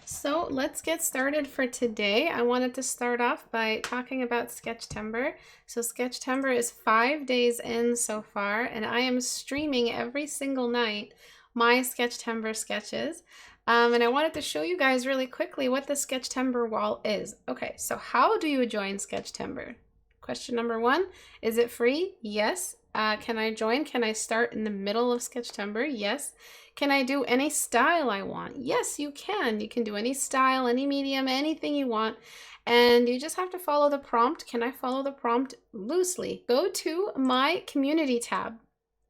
So let's get started for today. I wanted to start off by talking about Sketchtember. So Sketchtember is 5 days in so far, and I am streaming every single night my Sketchtember sketches. And I wanted to show you guys really quickly what the Sketchtember wall is. Okay, so how do you join Sketchtember? Question number one, is it free? Yes. Can I join? Can I start in the middle of Sketchtember? Yes. Can I do any style I want? Yes, you can. You can do any style, any medium, anything you want. And you just have to follow the prompt. Can I follow the prompt loosely? Go to my community tab.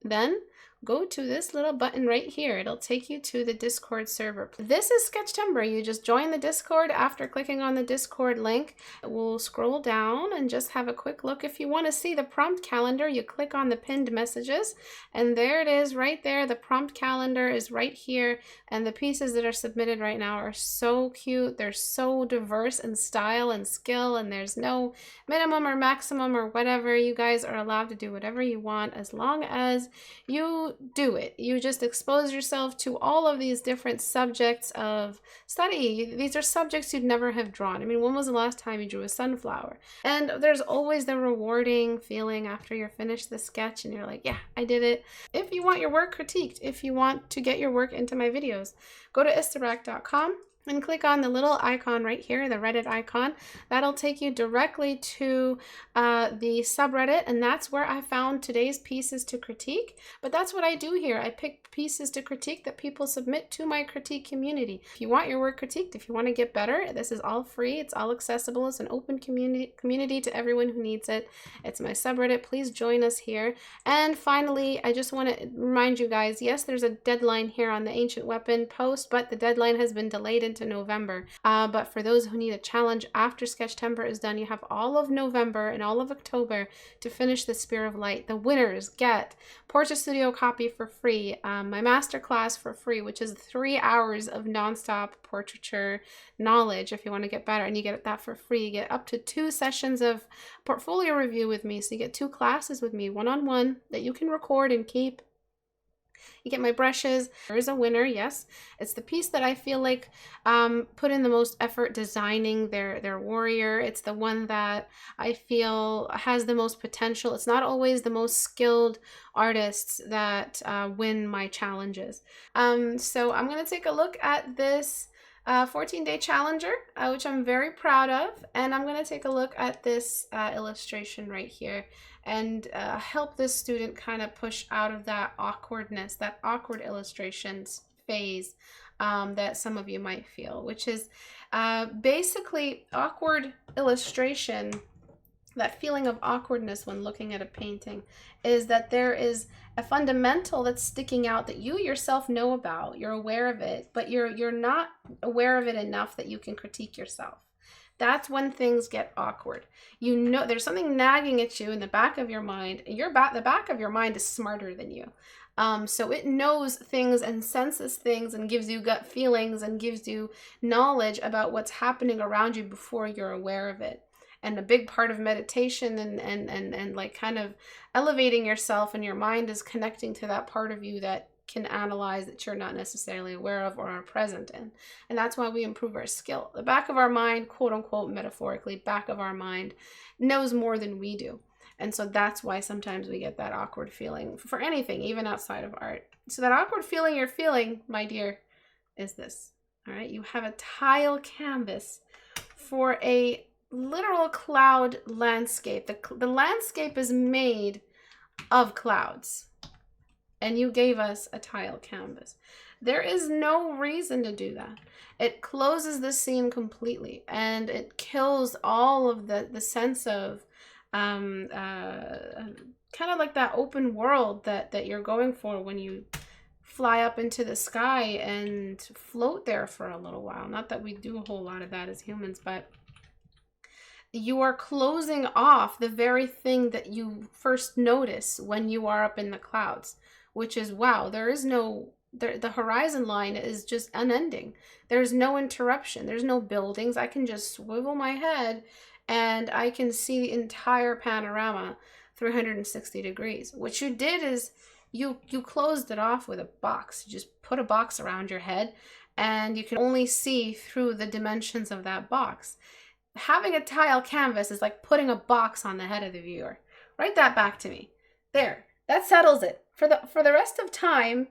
Then go to this little button right here. It'll take you to the Discord server. This is Sketchtember. You just join the Discord after clicking on the Discord link. We'll scroll down and just have a quick look. If you want to see the prompt calendar, you click on the pinned messages, and there it is right there. The prompt calendar is right here, and the pieces that are submitted right now are so cute. They're so diverse in style and skill, and there's no minimum or maximum or whatever. You guys are allowed to do whatever you want as long as you do it. You just expose yourself to all of these different subjects of study. These are subjects you'd never have drawn. I mean, when was the last time you drew a sunflower? And there's always the rewarding feeling after you're finished the sketch and you're like, yeah, I did it. If you want your work critiqued, if you want to get your work into my videos, go to istebrak.com and click on the little icon right here, the Reddit icon. That'll take you directly to the subreddit, and that's where I found today's pieces to critique. But that's what I do here. I pick pieces to critique that people submit to my critique community. If you want your work critiqued, if you want to get better, this is all free. It's all accessible. It's an open community to everyone who needs it. It's my subreddit. Please join us here. And finally, I just want to remind you guys, yes, there's a deadline here on the Ancient Weapon post, but the deadline has been delayed into November. But for those who need a challenge after Sketchtember is done, you have all of November and all of October to finish the Spear of Light. The winners get Portrait Studio copy for free, my masterclass for free, which is 3 hours of nonstop portraiture knowledge if you want to get better, and you get that for free. You get up to 2 sessions of portfolio review with me, so you get 2 classes with me, one-on-one, that you can record and keep. You get my brushes. There is a winner, yes. It's the piece that I feel like put in the most effort designing their warrior. It's the one that I feel has the most potential. It's not always the most skilled artists that win my challenges. So I'm going to take a look at this 14-day challenger, which I'm very proud of. And I'm going to take a look at this illustration right here and help this student kind of push out of that awkwardness, that awkward illustrations phase that some of you might feel, which is basically awkward illustration. That feeling of awkwardness when looking at a painting is that there is a fundamental that's sticking out that you yourself know about. You're aware of it, but you're not aware of it enough that you can critique yourself. That's when things get awkward. You know there's something nagging at you in the back of your mind. The back of your mind is smarter than you. So it knows things and senses things and gives you gut feelings and gives you knowledge about what's happening around you before you're aware of it. And a big part of meditation and like kind of elevating yourself and your mind is connecting to that part of you that can analyze that you're not necessarily aware of or are present in. And that's why we improve our skill. The back of our mind, quote unquote, metaphorically, back of our mind knows more than we do. And so that's why sometimes we get that awkward feeling for anything, even outside of art. So that awkward feeling you're feeling, my dear, is this. All right, you have a tile canvas for a literal cloud landscape. The landscape is made of clouds, and you gave us a tile canvas. There is no reason to do that. It closes the scene completely, and it kills all of the sense of kind of like that open world that you're going for when you fly up into the sky and float there for a little while. Not that we do a whole lot of that as humans, but you are closing off the very thing that you first notice when you are up in the clouds, which is, wow, there is no, the horizon line is just unending. There's no interruption. There's no buildings. I can just swivel my head and I can see the entire panorama 360 degrees. What you did is you closed it off with a box. You just put a box around your head and you can only see through the dimensions of that box. Having a tile canvas is like putting a box on the head of the viewer. Write that back to me. There, that settles it. For the rest of time,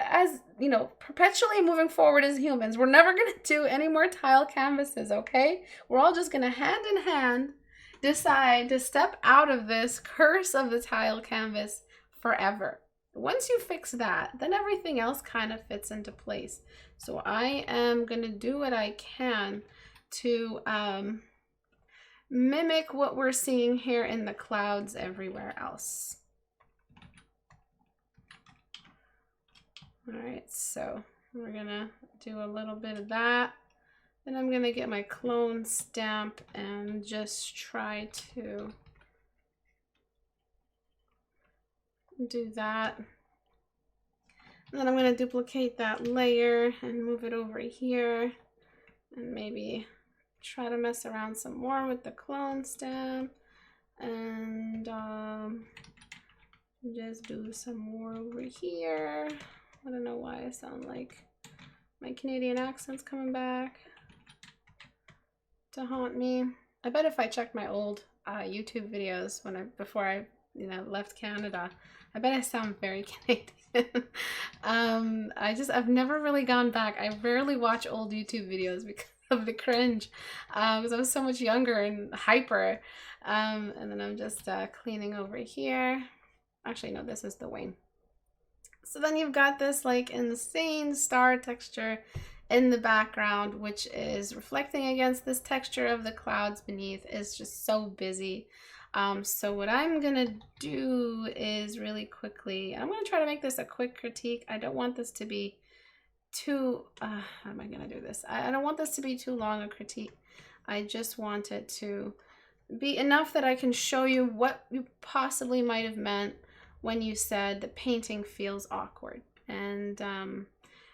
as you know, perpetually moving forward as humans, we're never going to do any more tile canvases, okay? We're all just going to hand in hand decide to step out of this curse of the tile canvas forever. Once you fix that, then everything else kind of fits into place. So I am going to do what I can to mimic what we're seeing here in the clouds everywhere else. All right, so we're gonna do a little bit of that. Then I'm gonna get my clone stamp and just try to do that. And then I'm gonna duplicate that layer and move it over here and maybe try to mess around some more with the clone stamp and just do some more over here. I don't know why I sound like my Canadian accent's coming back to haunt me. I bet if I checked my old YouTube videos before I left Canada, I bet I sound very Canadian. I've never really gone back. I rarely watch old YouTube videos because of the cringe, because I was so much younger and hyper. And then I'm just cleaning over here. Actually, no, this is the wing. So then you've got this like insane star texture in the background, which is reflecting against this texture of the clouds beneath. Is just so busy. So what I'm gonna do is really quickly, I'm gonna try to make this a quick critique. I don't want this to be too, how am I gonna do this? I don't want this to be too long a critique. I just want it to be enough that I can show you what you possibly might have meant when you said the painting feels awkward. And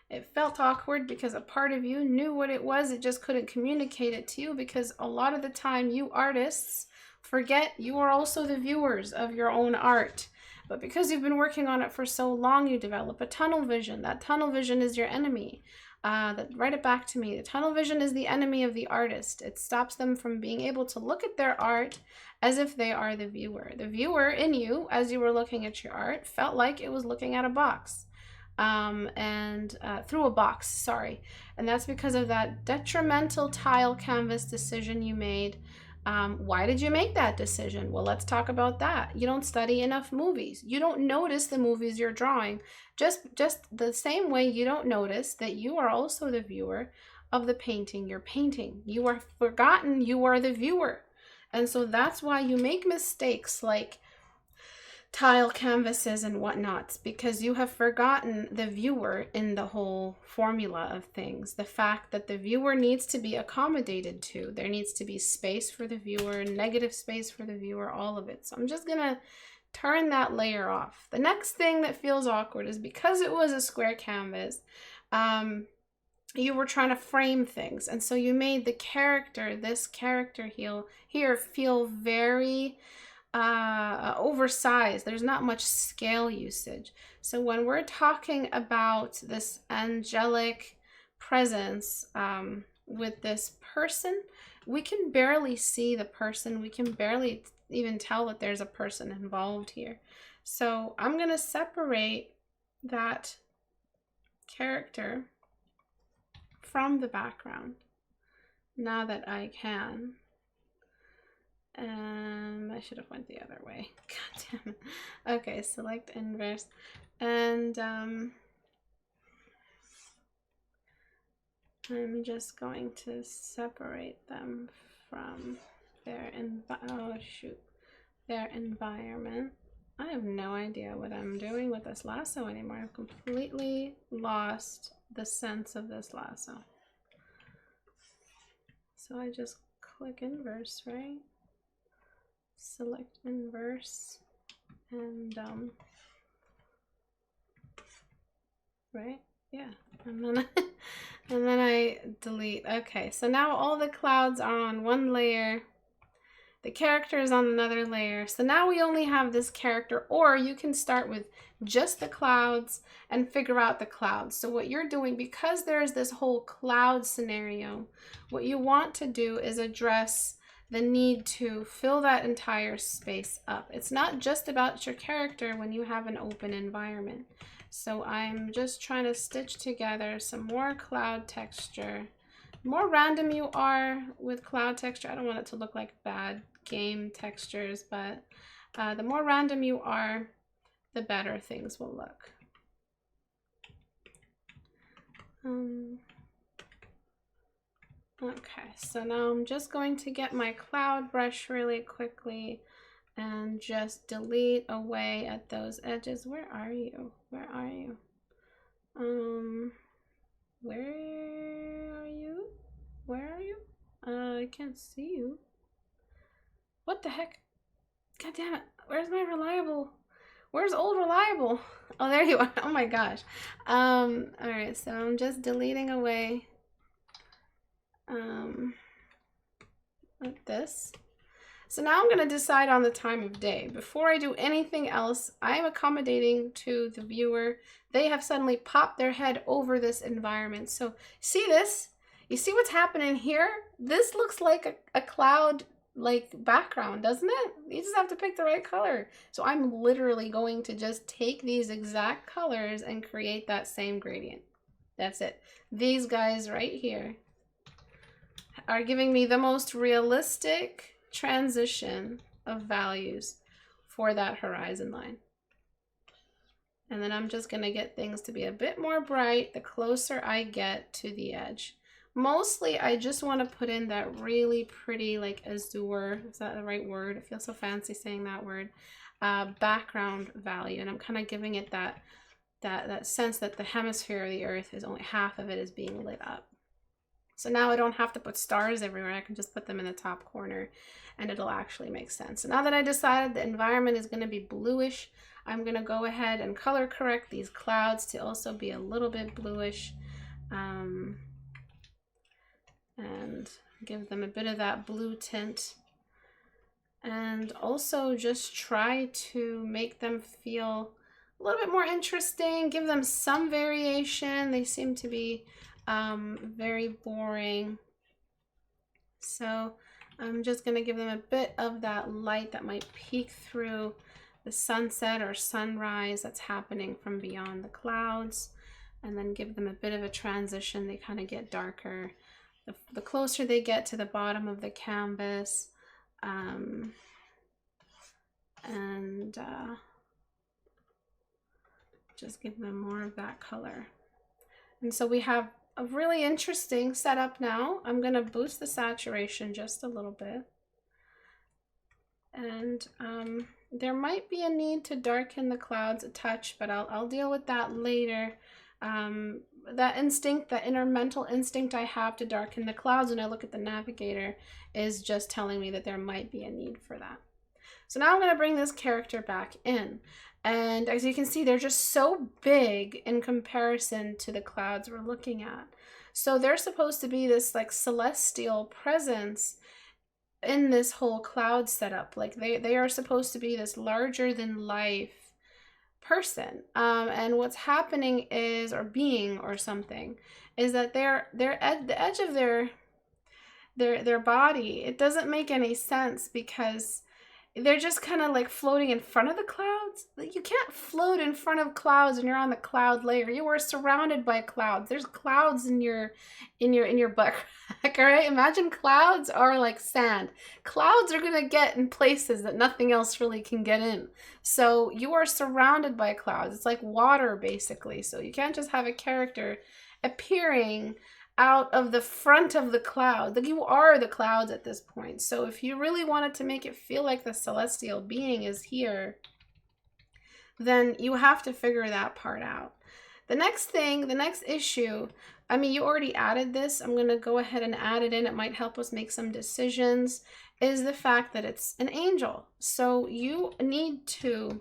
it felt awkward because a part of you knew what it was, it just couldn't communicate it to you, because a lot of the time you artists forget you are also the viewers of your own art. But because you've been working on it for so long, you develop a tunnel vision. That tunnel vision is your enemy. Write it back to me. The tunnel vision is the enemy of the artist. It stops them from being able to look at their art as if they are the viewer. The viewer in you, as you were looking at your art, felt like it was looking at a box. Through a box, sorry. And that's because of that detrimental tile canvas decision you made. Why did you make that decision? Well, let's talk about that. You don't study enough movies. You don't notice the movies you're drawing. Just the same way you don't notice that you are also the viewer of the painting you're painting. You are forgotten you are the viewer. And so that's why you make mistakes like tile canvases and whatnots, because you have forgotten the viewer in the whole formula of things. The fact that the viewer needs to be accommodated to. There needs to be space for the viewer, negative space for the viewer, all of it. So I'm just gonna turn that layer off. The next thing that feels awkward is because it was a square canvas, you were trying to frame things, and so you made the character, this character here, feel very oversized. There's not much scale usage. So when we're talking about this angelic presence with this person, we can barely see the person. We can barely even tell that there's a person involved here. So I'm going to separate that character from the background now that I can. I should have went the other way. God damn it. Okay, select inverse, and I'm just going to separate them from their their environment. I have no idea what I'm doing with this lasso anymore. I've completely lost the sense of this lasso. So I just click inverse, right? Select inverse, and right, yeah, and then I delete. Okay, so now all the clouds are on one layer, The character is on another layer. So now we only have this character, or you can start with just the clouds and figure out the clouds. So what you're doing, because there's this whole cloud scenario, what you want to do is address the need to fill that entire space up. It's not just about your character when you have an open environment. So I'm just trying to stitch together some more cloud texture. The more random you are with cloud texture, I don't want it to look like bad game textures, but the more random you are, the better things will look. Okay, so now I'm just going to get my cloud brush really quickly and just delete away at those edges. Where are you? Where are you? Where are you? Where are you? I can't see you. What the heck? God damn it. Where's my reliable? Where's old reliable? Oh, there you are. Oh my gosh. All right, so I'm just deleting away like this. So now I'm going to decide on the time of day. Before I do anything else, I'm accommodating to the viewer. They have suddenly popped their head over this environment. So see this? You see what's happening here? This looks like a cloud like background, doesn't it? You just have to pick the right color. So I'm literally going to just take these exact colors and create that same gradient. That's it. These guys right here are giving me the most realistic transition of values for that horizon line. And then I'm just going to get things to be a bit more bright the closer I get to the edge. Mostly I just want to put in that really pretty like azure, is that the right word? It feels so fancy saying that word. Background value, and I'm kind of giving it that sense that the hemisphere of the earth is only half of it is being lit up. So now I don't have to put stars everywhere. I can just put them in the top corner and it'll actually make sense. So now that I decided the environment is going to be bluish, I'm going to go ahead and color correct these clouds to also be a little bit bluish, and give them a bit of that blue tint. And also just try to make them feel a little bit more interesting, give them some variation. They seem to be very boring. So I'm just going to give them a bit of that light that might peek through the sunset or sunrise that's happening from beyond the clouds, and then give them a bit of a transition. They kind of get darker the closer they get to the bottom of the canvas, just give them more of that color. And so we have a really interesting setup now. I'm going to boost the saturation just a little bit. And there might be a need to darken the clouds a touch, but I'll deal with that later. That instinct, that inner mental instinct I have to darken the clouds when I look at the navigator is just telling me that there might be a need for that. So now I'm going to bring this character back in. And as you can see, they're just so big in comparison to the clouds we're looking at. So they're supposed to be this like celestial presence in this whole cloud setup. Like they are supposed to be this larger than life person. And what's happening is, or being or something, is that they're at the edge of their body. It doesn't make any sense because they're just kind of like floating in front of the clouds. You can't float in front of clouds when you're on the cloud layer. You are surrounded by clouds. There's clouds in your butt crack, all right? Imagine clouds are like sand. Clouds are gonna get in places that nothing else really can get in. So you are surrounded by clouds. It's like water basically. So you can't just have a character appearing out of the front of the cloud. Like, you are the clouds at this point. So if you really wanted to make it feel like the celestial being is here, then you have to figure that part out. The next issue, I mean, you already added this. I'm going to go ahead and add it in. It might help us make some decisions, is the fact that it's an angel. So you need to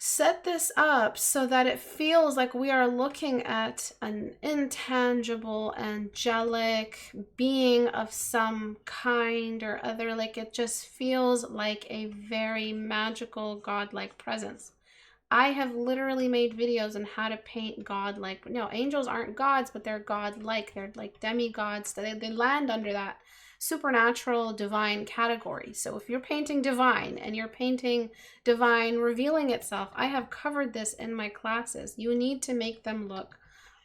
set this up so that it feels like we are looking at an intangible, angelic being of some kind or other. Like it just feels like a very magical, godlike presence. I have literally made videos on how to paint godlike. No, angels aren't gods, but they're godlike. They're like demigods. They land under that supernatural, divine category. So if you're painting divine and you're painting divine revealing itself, I have covered this in my classes. You need to make them look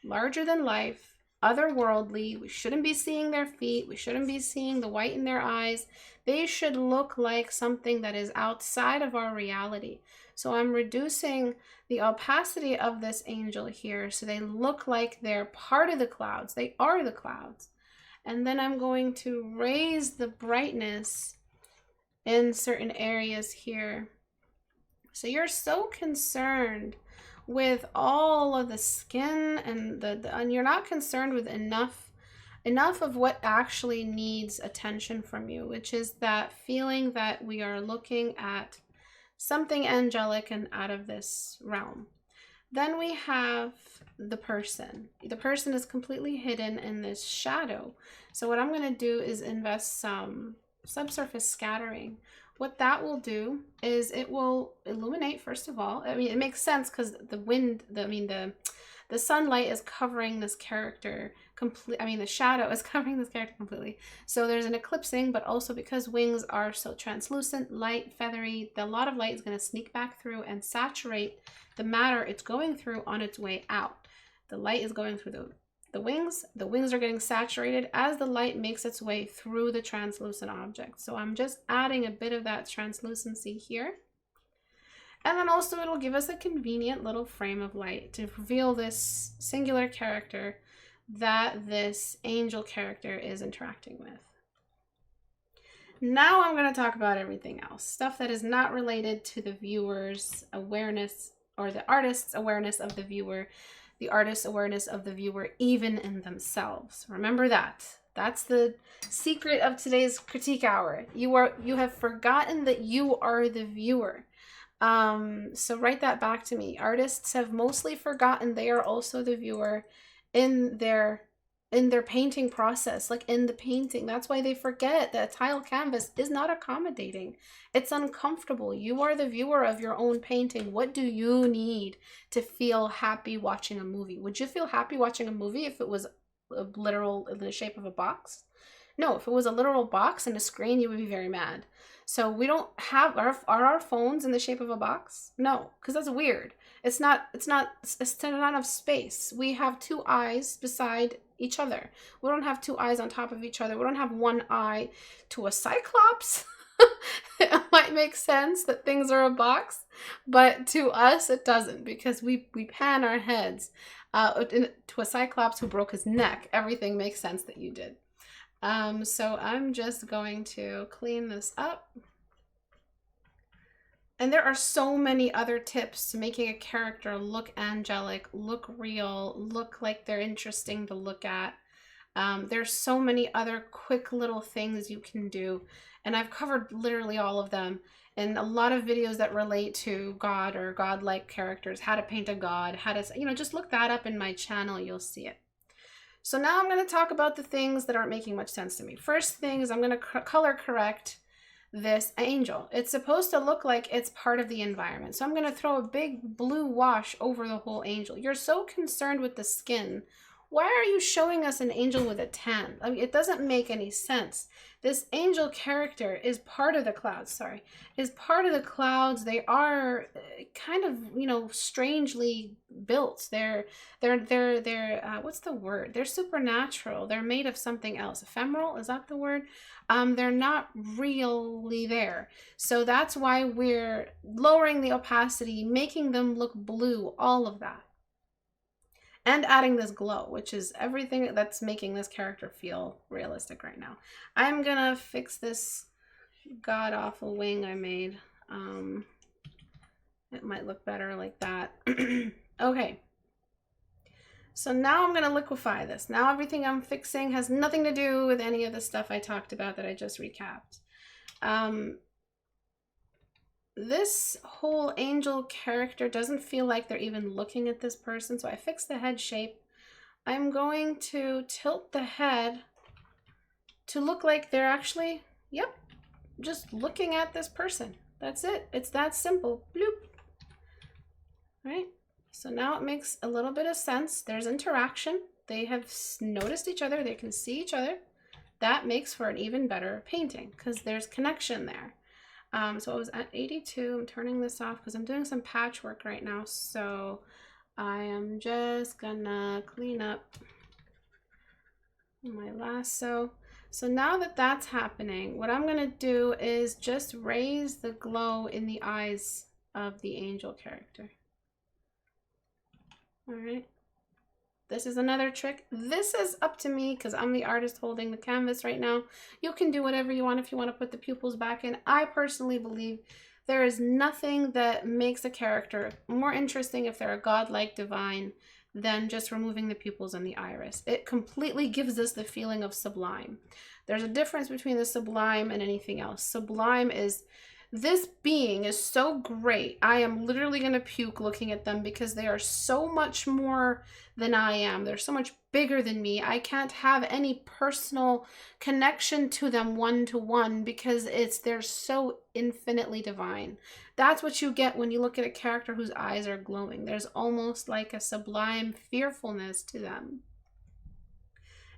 larger than life, otherworldly. We shouldn't be seeing their feet. We shouldn't be seeing the white in their eyes. They should look like something that is outside of our reality. So I'm reducing the opacity of this angel here so they look like they're part of the clouds. They are the clouds. And then I'm going to raise the brightness in certain areas here. So you're so concerned with all of the skin and you're not concerned with enough of what actually needs attention from you, which is that feeling that we are looking at something angelic and out of this realm. Then we have the person. The person is completely hidden in this shadow. So what I'm going to do is invest some subsurface scattering. What that will do is it will illuminate, first of all. I mean, it makes sense because the wind, the sunlight is covering this character the shadow is covering this character completely. So there's an eclipsing, but also because wings are so translucent, light, feathery, a lot of light is going to sneak back through and saturate the matter it's going through on its way out. The light is going through the wings. The wings are getting saturated as the light makes its way through the translucent object. So I'm just adding a bit of that translucency here. And then also it'll give us a convenient little frame of light to reveal this singular character that this angel character is interacting with. Now I'm going to talk about everything else, stuff that is not related to the viewer's awareness or the artist's awareness of the viewer, the artist's awareness of the viewer even in themselves. Remember that. That's the secret of today's critique hour. You have forgotten that you are the viewer. So write that back to me. Artists have mostly forgotten they are also the viewer in their painting process, like in the painting. That's why they forget that a tile canvas is not accommodating. It's uncomfortable. You are the viewer of your own painting. What do you need to feel happy watching a movie? Would you feel happy watching a movie if it was a literal in the shape of a box? No, if it was a literal box and a screen, you would be very mad. So we don't have our phones in the shape of a box? No, because that's weird. It's not enough space. We have two eyes beside each other. We don't have two eyes on top of each other. We don't have one eye. To a cyclops, it might make sense that things are a box, but to us it doesn't, because we pan our heads. To a cyclops who broke his neck, everything makes sense that you did. So I'm just going to clean this up. And there are so many other tips to making a character look angelic, look real, look like they're interesting to look at. There's so many other quick little things you can do. And I've covered literally all of them in a lot of videos that relate to God or godlike characters, how to paint a god, how to, just look that up in my channel, you'll see it. So now I'm going to talk about the things that aren't making much sense to me. First thing is I'm going to color correct this angel. It's supposed to look like it's part of the environment. So I'm going to throw a big blue wash over the whole angel. You're so concerned with the skin. Why are you showing us an angel with a tan? I mean, it doesn't make any sense. This angel character is part of the clouds, is part of the clouds. They are kind of, strangely built. They're what's the word? They're supernatural. They're made of something else. Ephemeral, is that the word? They're not really there. So that's why we're lowering the opacity, making them look blue, all of that. And adding this glow, which is everything that's making this character feel realistic right now. I'm gonna fix this god-awful wing I made. It might look better like that. Okay. So now I'm gonna liquefy this. Now everything I'm fixing has nothing to do with any of the stuff I talked about that I just recapped. this whole angel character doesn't feel like they're even looking at this person. So I fixed the head shape. I'm going to tilt the head to look like they're actually, yep, just looking at this person. That's it. It's that simple. Bloop. Right? So now it makes a little bit of sense. There's interaction. They have noticed each other. They can see each other. That makes for an even better painting because there's connection there. So I was at 82. I'm turning this off because I'm doing some patchwork right now. So I am just gonna clean up my lasso. So now that that's happening, what I'm gonna do is just raise the glow in the eyes of the angel character. All right. This is another trick. This is up to me because I'm the artist holding the canvas right now. You can do whatever you want if you want to put the pupils back in. I personally believe there is nothing that makes a character more interesting if they're a godlike divine than just removing the pupils and the iris. It completely gives us the feeling of sublime. There's a difference between the sublime and anything else. Sublime is, this being is so great. I am literally going to puke looking at them because they are so much more than I am. They're so much bigger than me. I can't have any personal connection to them one-to-one because they're so infinitely divine. That's what you get when you look at a character whose eyes are glowing. There's almost like a sublime fearfulness to them.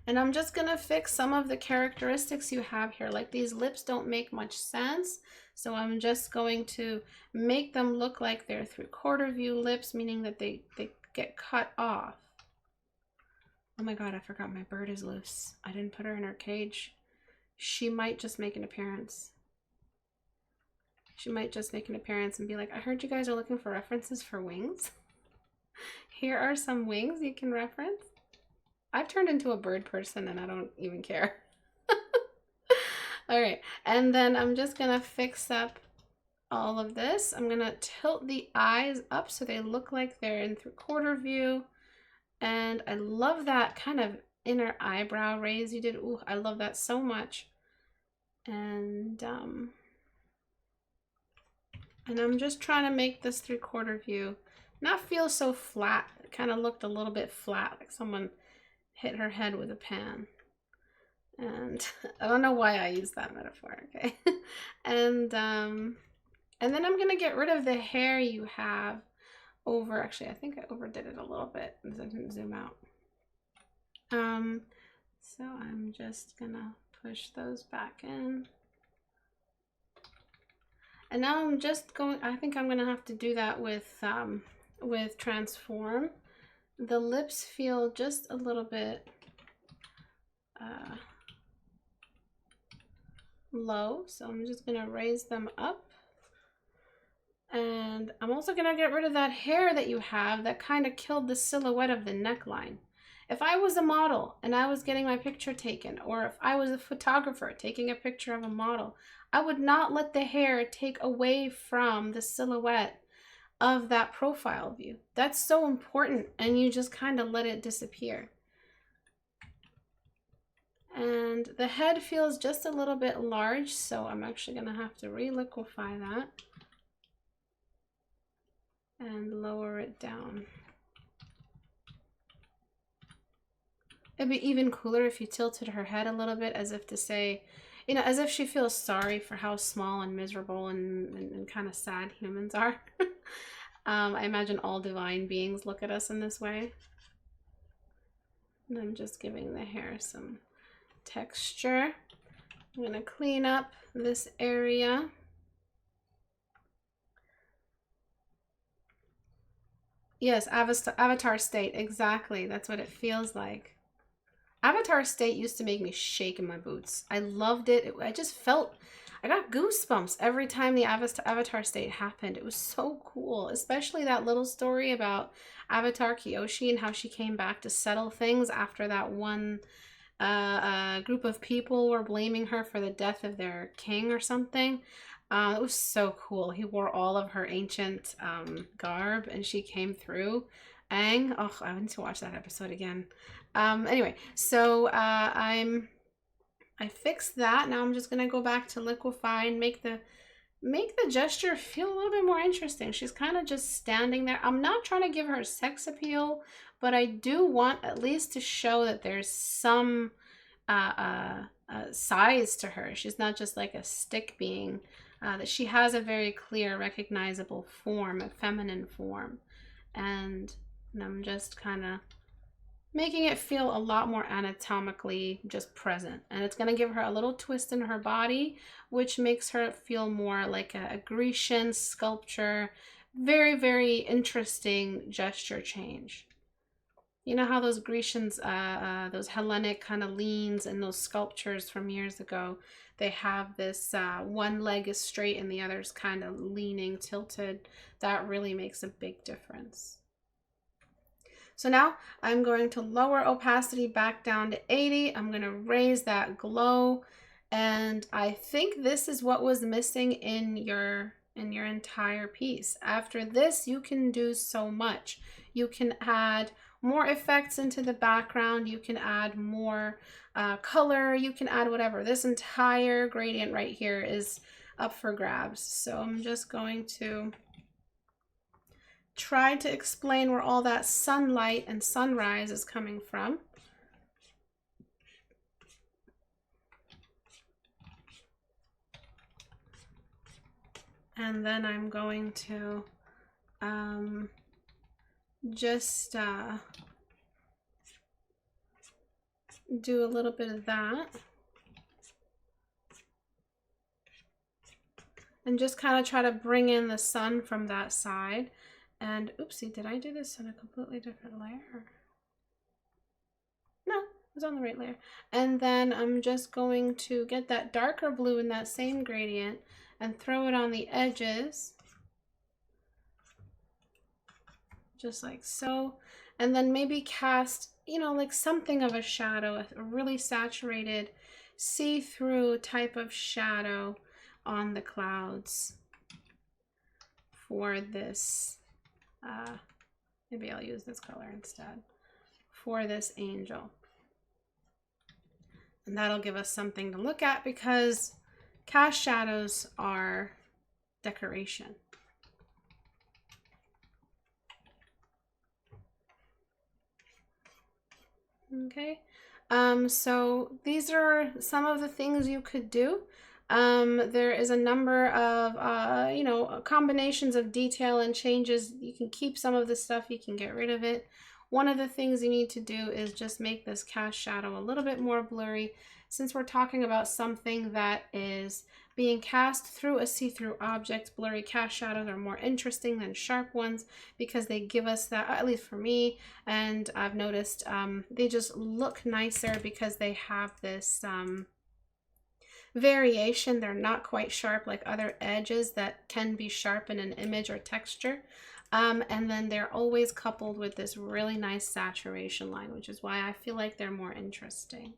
And I'm just going to fix some of the characteristics you have here. Like these lips don't make much sense. So I'm just going to make them look like they're 3/4 view lips, meaning that they get cut off. Oh my God, I forgot my bird is loose. I didn't put her in her cage. She might just make an appearance. She might just make an appearance and be like, I heard you guys are looking for references for wings. Here are some wings you can reference. I've turned into a bird person and I don't even care. All right, and then I'm just gonna fix up all of this. I'm gonna tilt the eyes up so they look like they're in 3/4 view. And I love that kind of inner eyebrow raise you did. Ooh, I love that so much. And I'm just trying to make this 3/4 view not feel so flat. It kind of looked a little bit flat, like someone hit her head with a pan. And I don't know why I use that metaphor, okay? And then I'm gonna get rid of the hair you have over, actually I think I overdid it a little bit because I didn't zoom out. So I'm just gonna push those back in. And now I'm just going, I think I'm gonna have to do that with transform. The lips feel just a little bit low, so I'm just gonna raise them up. And I'm also gonna get rid of that hair that you have that kind of killed the silhouette of the neckline. If I was a model and I was getting my picture taken, or if I was a photographer taking a picture of a model, I would not let the hair take away from the silhouette of that profile view. That's so important, and you just kind of let it disappear. And the head feels just a little bit large, so I'm actually gonna have to reliquify that and lower it down. It'd be even cooler if you tilted her head a little bit, as if to say, you know, as if she feels sorry for how small and miserable and kind of sad humans are. I imagine all divine beings look at us in this way. And I'm just giving the hair some texture. I'm gonna clean up this area. Yes, avatar state, exactly. That's what it feels like. Avatar state used to make me shake in my boots. I loved it. I just felt, I got goosebumps every time the avatar state happened. It was so cool, especially that little story about Avatar Kyoshi and how she came back to settle things after that one group of people were blaming her for the death of their king or something. It was so cool. He wore all of her ancient garb and she came through. Aang, oh, I need to watch that episode again. Anyway, so I fixed that. Now I'm just gonna go back to liquefy and make the make the gesture feel a little bit more interesting. She's kind of just standing there. I'm not trying to give her sex appeal, but I do want at least to show that there's some size to her. She's not just like a stick being, that she has a very clear, recognizable form, a feminine form. And I'm just kind of making it feel a lot more anatomically just present. And it's going to give her a little twist in her body, which makes her feel more like a Grecian sculpture. Very, very interesting gesture change. You know how those Grecians, those Hellenic kind of leans and those sculptures from years ago, they have this one leg is straight and the other's kind of leaning, tilted. That really makes a big difference. So now I'm going to lower opacity back down to 80. I'm going to raise that glow. And I think this is what was missing in your entire piece. After this, you can do so much. You can add more effects into the background. You can add more color. You can add whatever. This entire gradient right here is up for grabs. So I'm just going to try to explain where all that sunlight and sunrise is coming from. And then I'm going to just do a little bit of that. And just kind of try to bring in the sun from that side. And oopsie, did I do this on a completely different layer? No, it was on the right layer. And then I'm just going to get that darker blue in that same gradient and throw it on the edges. Just like so. And then maybe cast, you know, like something of a shadow, a really saturated, see-through type of shadow on the clouds for this. Maybe I'll use this color instead for this angel. And that'll give us something to look at because cast shadows are decoration. Okay, so these are some of the things you could do. There is a number of, you know, combinations of detail and changes. You can keep some of the stuff, you can get rid of it. One of the things you need to do is just make this cast shadow a little bit more blurry. Since we're talking about something that is being cast through a see-through object, blurry cast shadows are more interesting than sharp ones because they give us that, at least for me, and I've noticed they just look nicer because they have this variation. They're not quite sharp like other edges that can be sharp in an image or texture. And then they're always coupled with this really nice saturation line, which is why I feel like they're more interesting.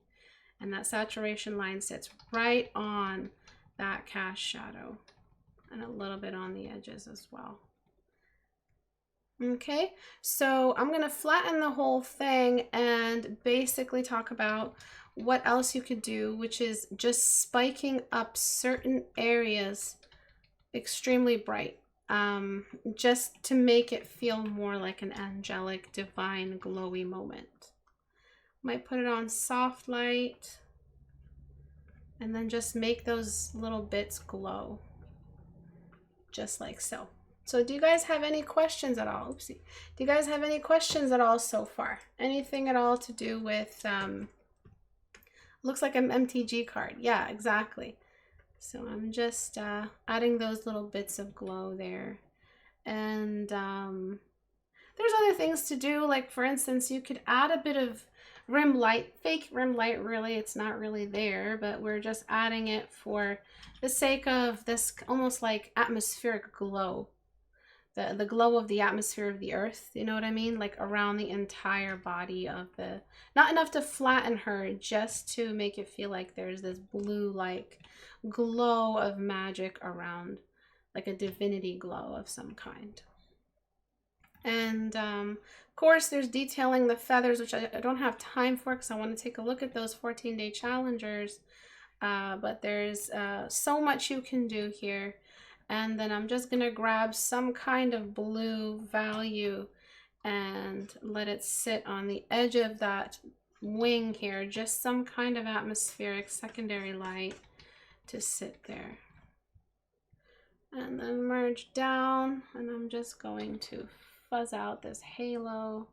And that saturation line sits right on that cast shadow and a little bit on the edges as well. Okay, so I'm going to flatten the whole thing and basically talk about what else you could do, which is just spiking up certain areas extremely bright, just to make it feel more like an angelic, divine, glowy moment. Might put it on soft light and then just make those little bits glow, just like so. So do you guys have any questions at all? Oopsie. Do you guys have any questions at all so far? Anything at all to do with, looks like an MTG card. Yeah, exactly. So I'm just adding those little bits of glow there. And there's other things to do. Like for instance, you could add a bit of rim light, fake rim light, really, it's not really there, but we're just adding it for the sake of this almost like atmospheric glow. The glow of the atmosphere of the earth, you know what I mean? Like around the entire body of the, not enough to flatten her, just to make it feel like there's this blue like glow of magic around, like a divinity glow of some kind. And of course there's detailing the feathers, which I don't have time for because I want to take a look at those 14-day challengers, but there's so much you can do here. And then I'm just gonna grab some kind of blue value and let it sit on the edge of that wing here, just some kind of atmospheric secondary light to sit there. And then merge down, and I'm just going to fuzz out this halo.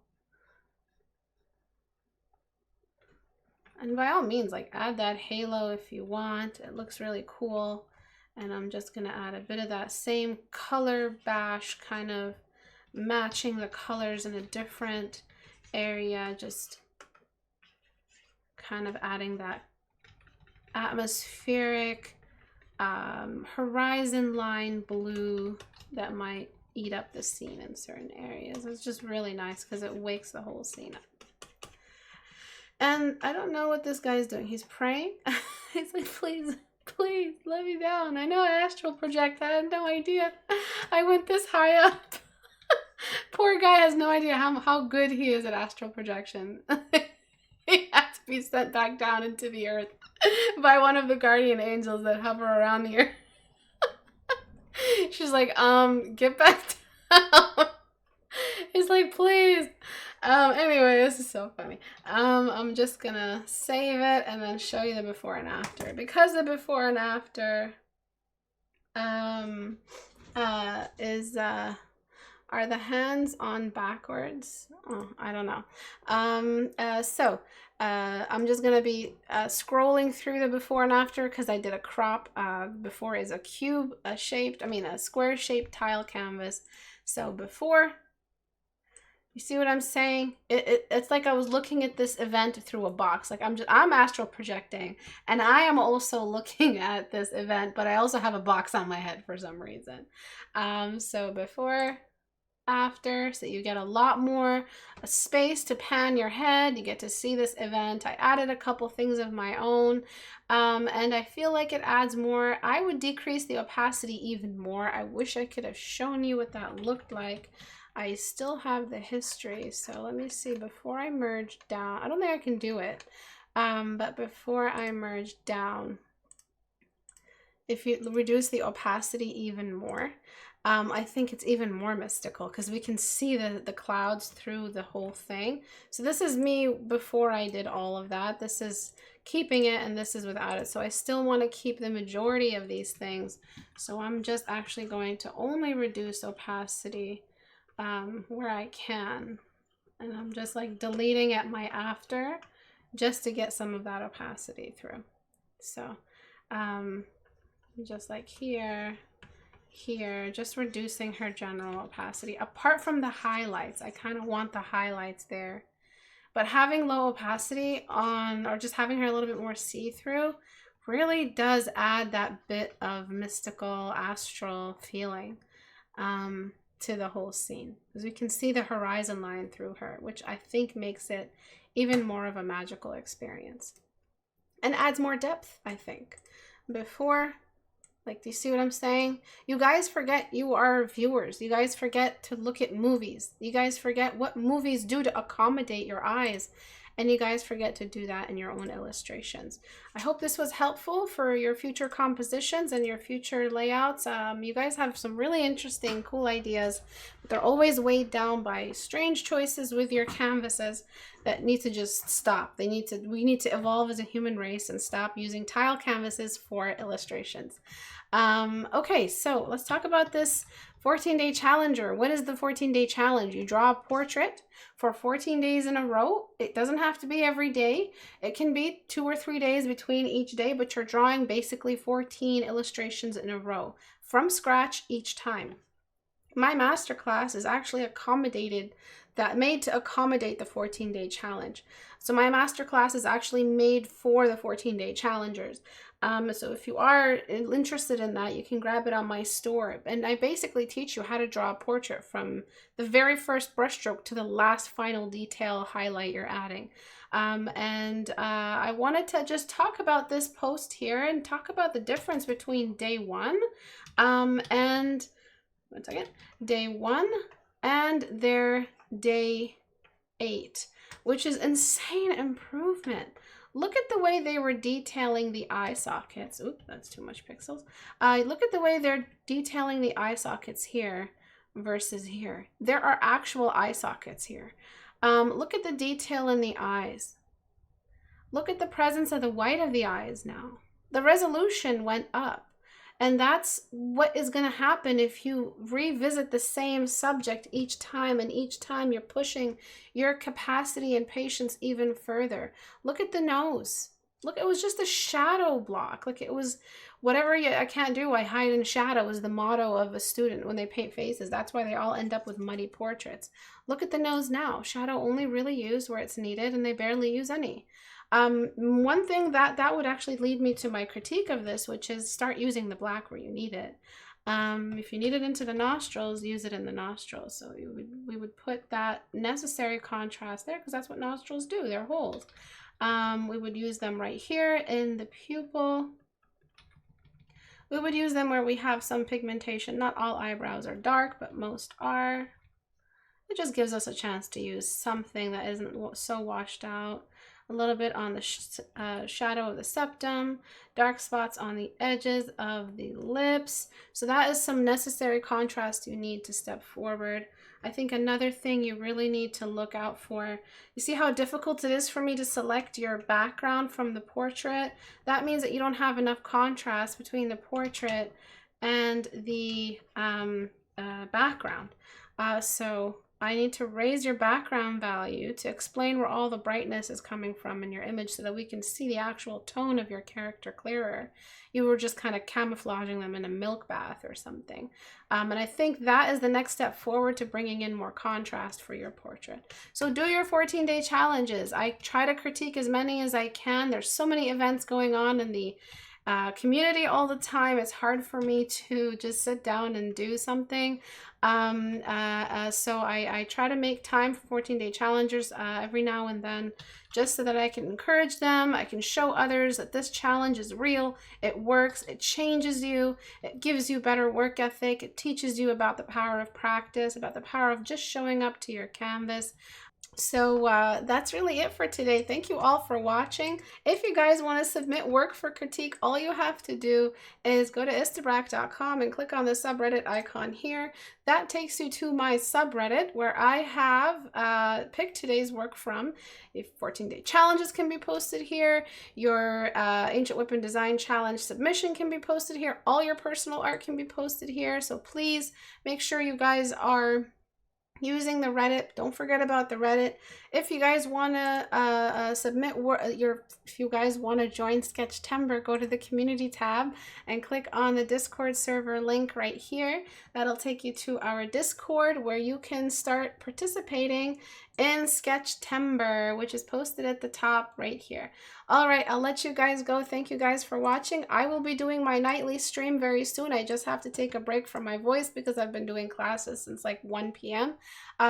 And by all means, like, add that halo if you want. It looks really cool. And I'm just gonna add a bit of that same color bash, kind of matching the colors in a different area, just kind of adding that atmospheric horizon line blue that might eat up the scene in certain areas. It's just really nice because it wakes the whole scene up. And I don't know what this guy's doing. He's praying. He's like, please, please let me down. I know I astral project. I had no idea I went this high up. Poor guy has no idea how good he is at astral projection. He has to be sent back down into the earth by one of the guardian angels that hover around the earth. She's like, get back down. He's like, please. Anyway, this is so funny. I'm just gonna save it and then show you the before and after. Because the before and after are the hands on backwards? Oh, I don't know. I'm just gonna be scrolling through the before and after because I did a crop. Before is a square shaped tile canvas. So before, you see what I'm saying? It's like I was looking at this event through a box. Like I'm astral projecting, and I am also looking at this event, but I also have a box on my head for some reason. So before, after, so you get a lot more space to pan your head. You get to see this event. I added a couple things of my own, and I feel like it adds more. I would decrease the opacity even more. I wish I could have shown you what that looked like. I still have the history, so let me see. Before I merge down, I don't think I can do it, but before I merge down, if you reduce the opacity even more, I think it's even more mystical because we can see the clouds through the whole thing. So this is me before I did all of that. This is keeping it, and this is without it. So I still want to keep the majority of these things. So I'm just actually going to only reduce opacity where I can. And I'm just like deleting at my after just to get some of that opacity through. So just like here, just reducing her general opacity. Apart from the highlights, I kind of want the highlights there. But having low opacity on, or just having her a little bit more see-through, really does add that bit of mystical, astral feeling to the whole scene. Because we can see the horizon line through her, which I think makes it even more of a magical experience. And adds more depth, I think. Before, like, do you see what I'm saying? You guys forget you are viewers. You guys forget to look at movies. You guys forget what movies do to accommodate your eyes. And you guys forget to do that in your own illustrations. I hope this was helpful for your future compositions and your future layouts. You guys have some really interesting, cool ideas. But they're always weighed down by strange choices with your canvases that need to just stop. We need to evolve as a human race and stop using tile canvases for illustrations. Okay, so let's talk about this 14-day challenger. What is the 14-day challenge? You draw a portrait for 14 days in a row. It doesn't have to be every day. It can be 2 or 3 days between each day, but you're drawing basically 14 illustrations in a row from scratch each time. My masterclass is actually made to accommodate the 14-day challenge. So my masterclass is actually made for the 14-day challengers. So if you are interested in that, you can grab it on my store. And I basically teach you how to draw a portrait from the very first brushstroke to the last final detail highlight you're adding. I wanted to just talk about this post here and talk about the difference between day one and their day 8, which is insane improvement. Look at the way they were detailing the eye sockets. Oop, that's too much pixels. Look at the way they're detailing the eye sockets here versus here. There are actual eye sockets here. Look at the detail in the eyes. Look at the presence of the white of the eyes now. The resolution went up. And that's what is going to happen if you revisit the same subject each time, and each time you're pushing your capacity and patience even further. Look at the nose. Look, it was just a shadow block. Like, it was whatever I can't do, I hide in shadow is the motto of a student when they paint faces. That's why they all end up with muddy portraits. Look at the nose now. Shadow only really used where it's needed, and they barely use any. One thing that would actually lead me to my critique of this, which is start using the black where you need it. If you need it into the nostrils, use it in the nostrils. So we would put that necessary contrast there, because that's what nostrils do, they're holes. We would use them right here in the pupil. We would use them where we have some pigmentation. Not all eyebrows are dark, but most are. It just gives us a chance to use something that isn't so washed out. A little bit on the shadow of the septum, dark spots on the edges of the lips. So that is some necessary contrast you need to step forward. I think another thing you really need to look out for, you see how difficult it is for me to select your background from the portrait? That means that you don't have enough contrast between the portrait and the background. So I need to raise your background value to explain where all the brightness is coming from in your image, so that we can see the actual tone of your character clearer. You were just kind of camouflaging them in a milk bath or something. And I think that is the next step forward to bringing in more contrast for your portrait. So do your 14-day challenges. I try to critique as many as I can. There's so many events going on in the community all the time. It's hard for me to just sit down and do something. So I try to make time for 14-day challengers every now and then, just so that I can encourage them. I can show others that this challenge is real, it works, it changes you, it gives you better work ethic, it teaches you about the power of practice, about the power of just showing up to your canvas. So that's really it for today. Thank you all for watching. If you guys want to submit work for critique, all you have to do is go to istebrak.com and click on the subreddit icon here. That takes you to my subreddit, where I have picked today's work from. If 14-day challenges can be posted here, your Ancient Weapon Design Challenge submission can be posted here, all your personal art can be posted here. So please make sure you guys are using the Reddit. Don't forget about the Reddit. If you guys want to submit if you guys want to join Sketchtember, go to the community tab and click on the Discord server link right here. That'll take you to our Discord, where you can start participating in Sketchtember, which is posted at the top right here. All right, I'll let you guys go. Thank you guys for watching. I will be doing my nightly stream very soon. I just have to take a break from my voice because I've been doing classes since like 1 p.m.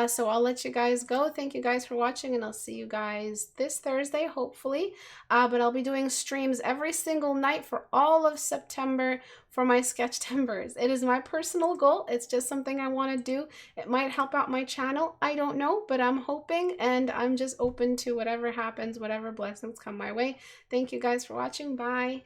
So I'll let you guys go. Thank you guys for watching, and I'll see you guys this Thursday, hopefully. But I'll be doing streams every single night for all of September for my Sketchtembers. It is my personal goal. It's just something I want to do. It might help out my channel. I don't know, but I'm hoping, and I'm just open to whatever happens, whatever blessings come my way. Thank you guys for watching. Bye.